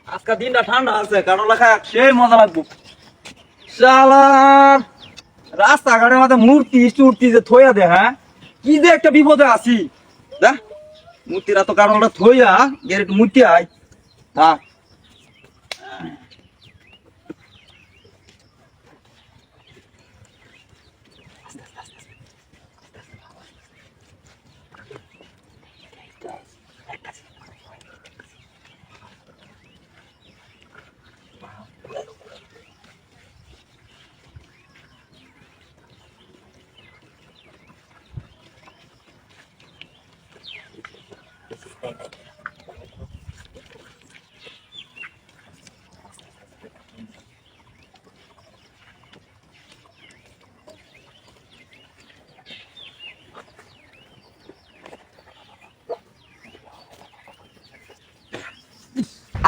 আজকে দিনটা ঠান্ডা আছে, কারণ লেখা সেই মজা লাগবো। শালার রাস্তাঘাটের মাঝে মূর্তি চূর্তি যে থইয়া দে, হ্যাঁ কি যে একটা বিপদে আছি। দেখ মূর্তিরা তো কারণটা থইয়া গের একটু মূর্তি আয় থাক।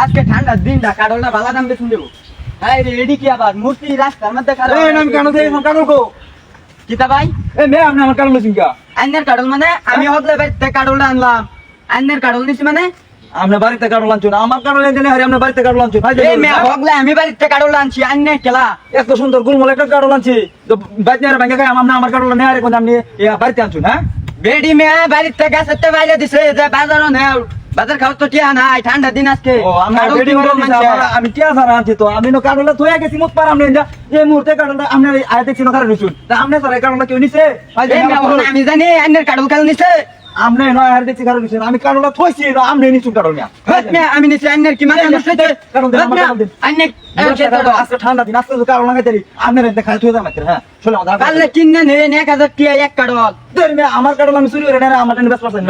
আজকে ঠান্ডার দিনটা কারণটা ভালো দাম বেশি দেবো। হ্যাঁ রেডি কি আবার মূর্তি রাস্তার মধ্যে আমি কেন দেই কারণ কো কিতা ভাই এ মে আপনি আমার কারণ লইছেন কা? আইনের কারণ মানে আমি হদলে বাড়িতে কারণটা আনলাম। আইনের কারণ নিছি মানে আপনার বাড়িতে কারণ লাঞ্চ না, আমার কারণ এনে হারি আপনার বাড়িতে কারণ লাঞ্চ ভাই। এই মেয়ে হগলে আমি বাড়িতে কারণটা আনছি আইনের খেলা এত সুন্দর গুলমল একটা কারণ লাঞ্চি তো বাইতে আর ভাঙ্গা খাই আমার কারণ নেই আর কোন আপনি বাড়িতে আনছুন। হ্যাঁ বেডি মেয়ে বাড়িতে গাছেতে বাইরে দিছে যে বাজারও নেও বাজার খাওয়া তো টিয়া নাই ঠান্ডা দিন আজকে ও আমরা রেডি করে দিছি। আমি কি আসার আনছি তো আমি নো কারণটা থইয়া গেছি মুত পার আপনি এই মুহূর্তে কারণটা আপনি আয় দেখছি না কারণ নিছুন তা আপনি স্যার কারণটা কেউ নিছে আমি জানি আইনের কারণ কারণ নিছে আপনি নয় আর দেখছি কারণ নিছেন আমি কারণটা থইছি না আপনি নিছুন কারণ আমি নিছি আইনের কি মানে কারণ দেন আমার কারণ দেন। আইনের আজকে ঠান্ডা দিন আজকে কারণ লাগাই দেরি আপনার এতে খাই থইয়া যাবেন। হ্যাঁ চলে পারলে কিনে নে 1000 টিয়া এক কারণ আমার কারণ আমি চুরি করে না আমার টেন ব্যস্ত আছেন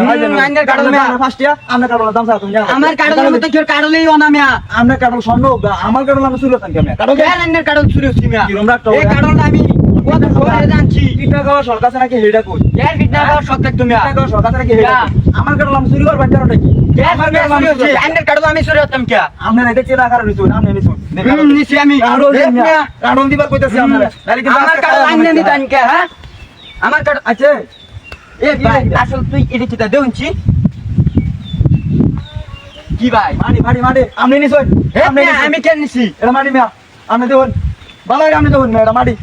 আইনের কারণ ফার্স্ট ইয়ার আপনার কারণ দাম চাও তুমি আমার কারণ মতো কি কারণই অনামিয়া আপনার কারণ সম্ভব আমার কারণ আমি চুরি করতাম কেমন কারণ আইনের কারণ চুরি হচ্ছে মিয়া কিরম রাখতো এই কারণটা আমি কত করে জানছি কিটা গাওয়া সরকার আছে নাকি হেডা কই এর বিটনা পাওয়ার শখ থাক তুমি কিটা গাওয়া সরকার আছে নাকি হেডা আমার কারণ আমি চুরি করবার কারণটা কি আমার কারণ আমি চুরি আইনের কারণ আমি চুরি হতাম কি আপনার এতে চেনা কারণ নিছুন আপনি নিছুন নিছি আমি কারণ দিবার কইতাছি আপনারা তাহলে কিন্তু আমার কারণ আইনে নিতান কে হ্যাঁ আমার কারণ আছে এ ভাই আসল তুই এডি কিটা দেউনছি কি ভাই মানি মানি মানি আপনি নিছুন আমি কেন নিছি এটা মানি মিয়া আপনি দেউন ভালো আপনি দেউন এটা মানি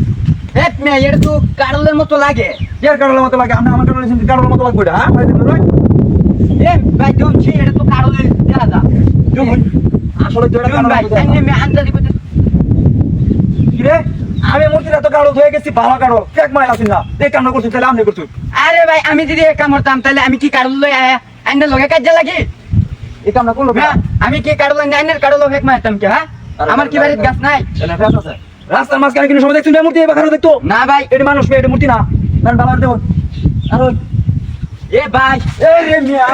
এক মে এর তো কারলের মতো লাগে এর কারণের মতো লাগে আপনি আমার কারণ নিছেন কারণের মতো লাগবে হ্যাঁ এ ভাই দেউনছি এটা তো কারলের দেখা যা আসলে তো এটা কারণ ভাই আইনে মে আনতে দিব কি রে আমি মূর্তিটা তো কারণ হয়ে গেছি ভালো কারণ এক মাইল আছেন না এই কামনা করছেন তাহলে আপনি করছেন আরে ভাই আমি যদি এক কাম করতাম তাহলে আমি কি কারল লই আয়া আইনে লগে কাজে লাগি এই কামনা করলো না আমি কি কারল আইনের কারল হেক মারতাম কি হ্যাঁ আমার কি বাড়িতে গাছ নাই রাস্তার মাঝখানে কিন্তু সময় দেখছেন মূর্তি এবার কারণ দেখতো না ভাই এটা মানুষ এটা মূর্তি না ভালো দেখুন আর এ ভাই এ রে মিয়া